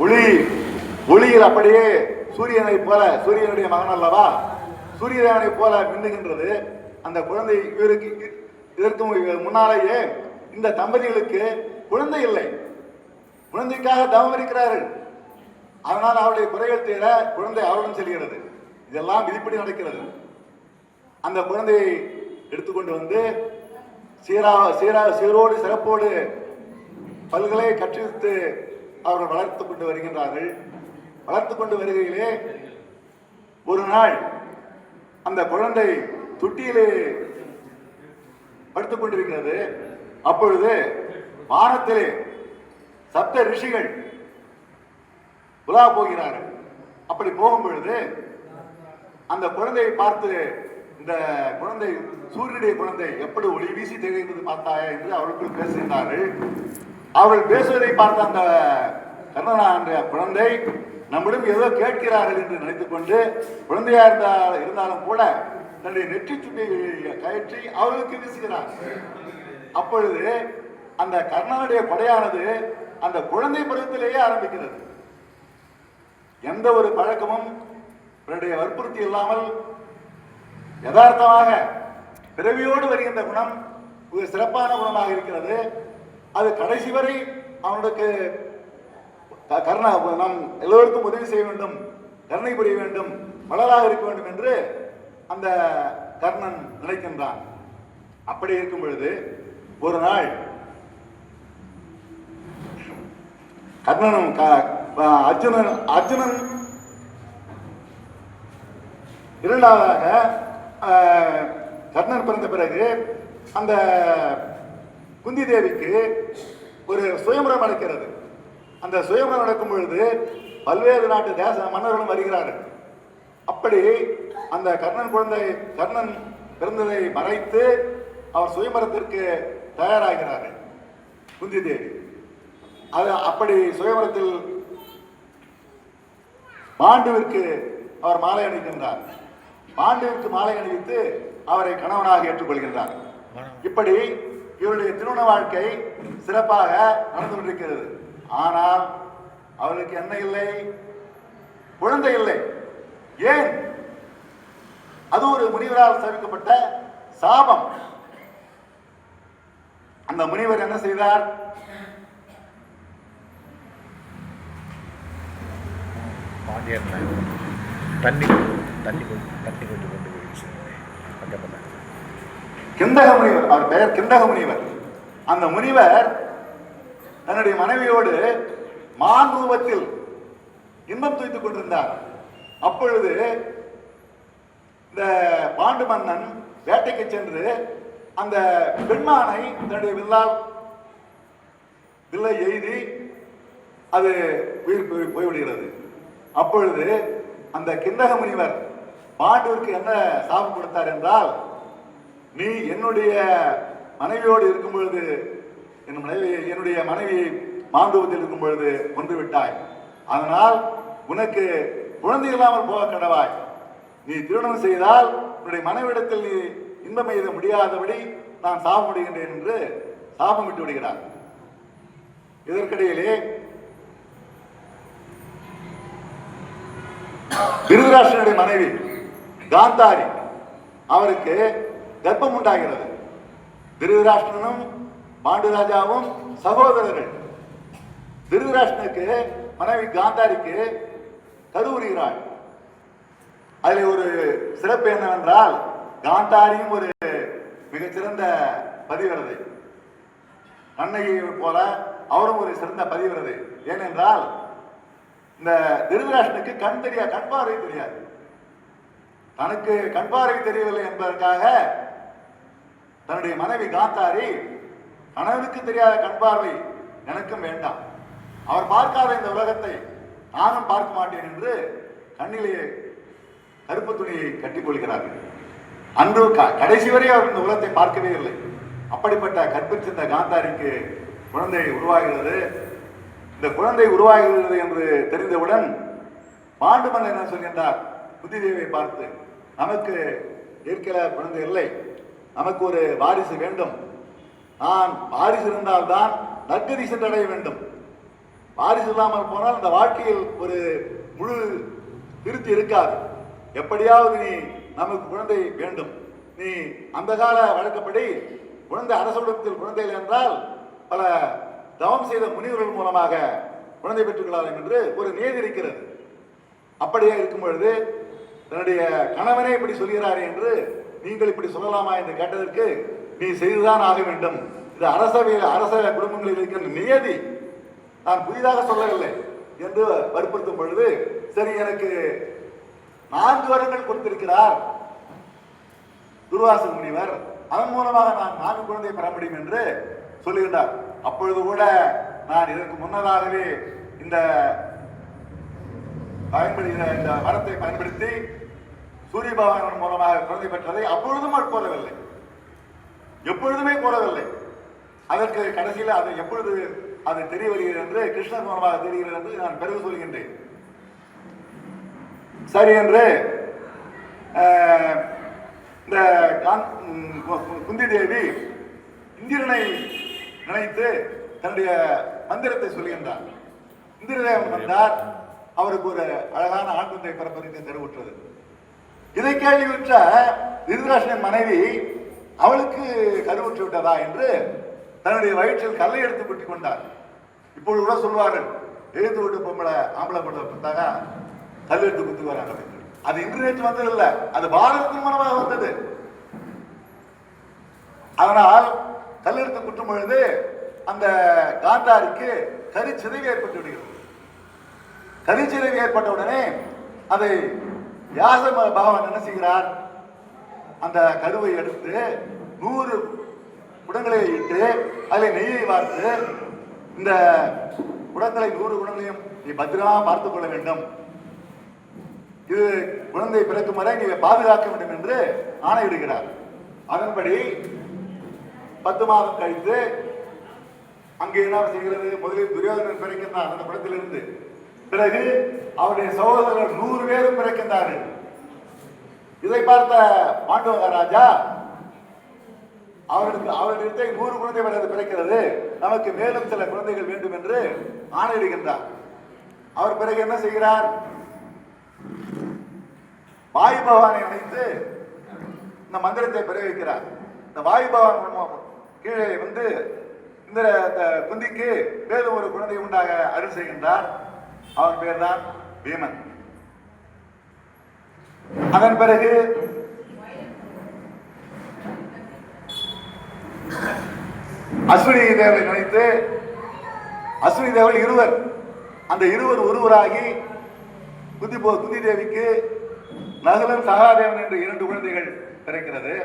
ஒளி ஒளியில் அப்படியே சூரியனை போல, சூரியனுடைய மகன் அல்லவா, சூரியனை போல மின்னுகின்றது அந்த குழந்தை. இவருக்கு இதற்கு முன்னாலேயே இந்த தம்பதிகளுக்கு குழந்தை இல்லை, குழந்தைக்காக தவம் இருக்கிறார்கள். அதனால் அவருடைய குறைகள் தீர குழந்தை அவருடன் செல்கிறது. இதெல்லாம் விதிப்படி நடக்கிறது. அந்த குழந்தையை எடுத்துக்கொண்டு வந்து சீரோடு சிறப்போடு பல்கலை கற்பித்து அவர்கள் வளர்த்து கொண்டு வருகின்றார்கள். வளர்த்து கொண்டு வருகையிலே ஒரு நாள் அந்த குழந்தை தொட்டியிலே படுத்துக் கொண்டிருக்கிறது. அப்பொழுது வானத்திலே சப்த ரிஷிகள் உலா போகிறார்கள். அப்படி போகும் பொழுது அந்த குழந்தையை பார்த்து, இந்த குழந்தை சூரியனுடைய குழந்தை எப்படி ஒளி வீசி திகழ்கிறது பார்த்தாயா என்று அவர்களுக்குள் பேசுகின்றார்கள். அவர்கள் பேசுவதை பார்த்த அந்த கர்ணனா என்ற குழந்தை நம்மிடம் ஏதோ கேட்கிறார்கள் என்று நினைத்துக் கொண்டு, குழந்தையா இருந்தாலும் கூட தன்னுடைய நெற்றி சுட்டியை கயற்றி அவர்களுக்கு வீசுகிறார். அப்பொழுது அந்த கர்ணனுடைய கொடையானது அந்த குழந்தை பருவத்திலேயே ஆரம்பிக்கிறது. எந்த ஒரு பழக்கமும் வற்புறுத்தி இல்லாமல் யதார்த்தமாக பிறவியோடு வருகின்ற குணம் ஒரு சிறப்பான குணமாக இருக்கிறது. அது கடைசி வரை அவனுக்கு நம் எல்லோருக்கும் உதவி செய்ய வேண்டும், கருணை புரிய வேண்டும், மலராக இருக்க வேண்டும் என்று அந்த கர்ணன் நினைக்கின்றான். அப்படி இருக்கும் பொழுது ஒரு நாள் கர்ணனும் அர்ஜுனன் இரண்டாவதாக கர்ணன் பிறந்த பிறகு அந்த குந்தி தேவிக்கு ஒரு சுயம்பரம் நடக்கிறது. அந்த சுயம்பரம் நடக்கும் பொழுது பல்வேறு நாட்டு தேச மன்னர்களும் வருகிறார்கள். அப்படி அந்த கர்ணன் பிறந்ததை மறைத்து அவர் சுயம்பரத்திற்கு தயாராகிறார்கள் குந்தி தேவி. அது அப்படி சுயம்பரத்தில் மாண்டுவிற்கு அவர் மாலை அணிகின்றார். மாண்டுவிற்கு மாலை அணிவித்து அவரை கணவனாக ஏற்றுக்கொள்கின்றார். இப்படி இவருடைய திருமண வாழ்க்கை சிறப்பாக நடந்து கொண்டிருக்கிறது. ஆனால் அவருக்கு என்ன இல்லை? குழந்தை இல்லை. ஏன்? அது ஒரு முனிவரால் சபிக்கப்பட்ட சாபம். அந்த முனிவர் என்ன செய்தார்? கிந்தக முனிவர், அவர் பெயர் கிந்தக முனிவர். அந்த முனிவர் தன்னுடைய மனைவியோடு மான் ரூபத்தில் இன்பம் துய்த்துக் கொண்டிருந்தார். அப்பொழுது இந்த பாண்டு மன்னன் வேட்டைக்கு சென்று அந்த பெண்மானை தன்னுடைய வில்லை எய்தி அது உயிர் போய்விடுகிறது. அப்பொழுது அந்த கிந்தக முனிவர் பாண்டுவிற்கு என்ன சாபம் கொடுத்தார் என்றால், நீ என்னுடைய மனைவியோடு இருக்கும் பொழுது என்னுடைய மனைவியை மாண்டூபத்தில் இருக்கும் பொழுது கொன்று விட்டாய். அதனால் உனக்கு குழந்தை இல்லாமல் போக கடவாய். நீ திருமணம் செய்தால் உன்னுடைய மனைவிடத்தில் நீ இன்பம் எய்த முடியாதபடி நான் சாபம் விடுகின்றேன் என்று சாபம் விட்டு விடுகிறார். இதற்கிடையிலே திருதராஷ்டிரனுடைய மனைவி காந்தாரி, அவருக்கு கர்ப்பம் உண்டாகிறது. திருதராஷ்டிரனும் பாண்டுராஜாவும் சகோதரர்கள். திருதராஷ்டிரனுக்கு மனைவி காந்தாரிக்கு கருவுறுகிறாள். அதில் ஒரு சிறப்பு என்னவென்றால், காந்தாரியும் ஒரு மிகச்சிறந்த பதிவிரதை, கண்ணகியை போல அவரும் ஒரு சிறந்த பதிவிரதை. ஏனென்றால் இந்த திருதராஷ்டிரனுக்கு கண் பார்வை தெரியாது. தனக்கு கண் பார்வை தெரியவில்லை என்பதற்காக தன்னுடைய மனைவி காந்தாரி, கணவனுக்கு தெரியாத கண் பார்வை எனக்கும் வேண்டாம், அவர் பார்க்காத இந்த உலகத்தை நானும் பார்க்க மாட்டேன் என்று கண்ணிலே கருப்பு துணியை கட்டிக் கொள்கிறார்கள். அன்று கடைசி வரை அவர் இந்த உலகத்தை பார்க்கவே இல்லை. அப்படிப்பட்ட கற்பிச்சிருந்த காந்தாரிக்கு குழந்தை உருவாகிறது. இந்த குழந்தை உருவாகிறது என்று தெரிந்தவுடன் பாண்டு மன்னன் என்ன சொல்கின்றார்? புத்திதேவியை பார்த்து, நமக்கு ஏற்கனவே குழந்தை இல்லை, நமக்கு ஒரு வாரிசு வேண்டும். நான் வாரிசு இருந்தால்தான் நற்கதி சென்றடைய வேண்டும். வாரிசு இல்லாமல் போனால் அந்த வாழ்க்கையில் ஒரு முழு திருப்தி இருக்காது. எப்படியாவது நீ நமக்கு குழந்தை வேண்டும், நீ அந்த கால வழக்கப்படி குழந்தை அரசுடத்தில் குழந்தைகள் என்றால் பல தவம் செய்த முனிவர்கள் மூலமாக குழந்தை பெற்றுக்கொள்ளலாம் என்று ஒரு நியதி இருக்கிறது. அப்படியே இருக்கும் பொழுது தன்னுடைய கணவனே இப்படி சொல்கிறாரே என்று நீங்கள் இப்படி சொல்லலாமா என்று கேட்டதற்கு, நீ செய்துதான் ஆக வேண்டும், இது அரச குடும்பங்களில் இருக்கின்ற நியதி, நான் புதிதாக சொல்லவில்லை என்று வற்புறுத்தும் பொழுது, சரி எனக்கு 4 வருடங்கள் கொடுத்திருக்கிறார் துர்வாச முனிவர், அதன் மூலமாக நான் 4 குழந்தை பெற முடியும் என்று சொல்லுகின்றார். அப்பொழுது கூட நான் இதற்கு முன்னதாகவே இந்த வரத்தை பயன்படுத்தி சூரிய பகவான் மூலமாக குழந்தை பெற்றதை அப்பொழுதும் கூறவில்லை, எப்பொழுதுமே கூறவில்லை. அதற்கு கடைசியில் அது எப்பொழுது அது தெரிய வருகிறது என்று, கிருஷ்ணன் மூலமாக தெரிகிறது என்று நான் பிறகு சொல்கின்றேன். சரி என்று இந்த குந்தி தேவி இந்திரனை நினைத்து தன்னுடைய மந்திரத்தை சொல்கின்றார். இந்திரதேவன் வந்தார், அவருக்கு ஒரு அழகான ஆண் குழந்தை பிறப்பதற்கு கருவுற்றது. இதை கேள்வியுற்ற திருதராஷ்டிரன் மனைவி அவளுக்கு கருவுற்று விட்டதா என்று தன்னுடைய வயிற்றில் கல்லை எடுத்து குட்டிக் கொண்டார். இப்பொழுது கூட சொல்வார்கள், எழுத்து விட்டு பொம்பளை ஆம்பளை பொண்ணை பார்த்தாங்க கல் எடுத்து குத்து வராங்க. அது இன்று நேற்று வந்தது இல்லை, அது பாரதத்தின் மூலமாக வந்தது. அதனால் கல்லெடுத்து குட்டும் பொழுது அந்த காந்தாரிக்கு கரிச்சிதைவு ஏற்பட்டு விடுகிறது. கரிச்சிதைவு ஏற்பட்ட உடனே அதை வியாச பகவான் என்ன செய்கிறார், அந்த கருவை எடுத்து 100 குடங்களை இட்டு அதில் நெய்யை வார்த்து, இந்த குடங்களை 100 குடங்களையும் நீ பத்திரமா பார்த்துக் கொள்ள வேண்டும், இது குழந்தை பிறக்கும் வரை நீ பாதுகாக்க வேண்டும் என்று ஆணையிடுகிறார். அதன்படி 10 மாதம் கழித்து அங்கே என்ன செய்கிறது, முதலில் துரியோதனன் பிறக்கின்றான் அந்த குடத்திலிருந்து. பிறகு அவருடைய சகோதரர்கள் 100 பேரும் பிறக்கின்றார்கள். இதை பார்த்த பாண்டவ ராஜா அவரிடத்தை 100 குழந்தை பிறக்கிறது, நமக்கு மேலும் சில குழந்தைகள் வேண்டும் என்று ஆணையிடுகின்றார். அவர் பிறகு என்ன செய்கிறார், வாயு பகவானை அழைத்து இந்த மந்திரத்தை பிரயோகிக்கிறார். இந்த வாயு பகவான் கீழே வந்து இந்த குந்திக்கு மேலும் ஒரு குழந்தை உண்டாக அருள் செய்கின்றார். அவன் பேர் தான் பீமன். அதன் பிறகு அஸ்வினி தேவரை நினைத்து அஸ்வினி தேவர்கள் 20, அந்த 20 ஒருவராகி குந்தி தேவிக்கு நகுலன் சகாதேவன் என்று 2 குழந்தைகள் பிறக்கிறது.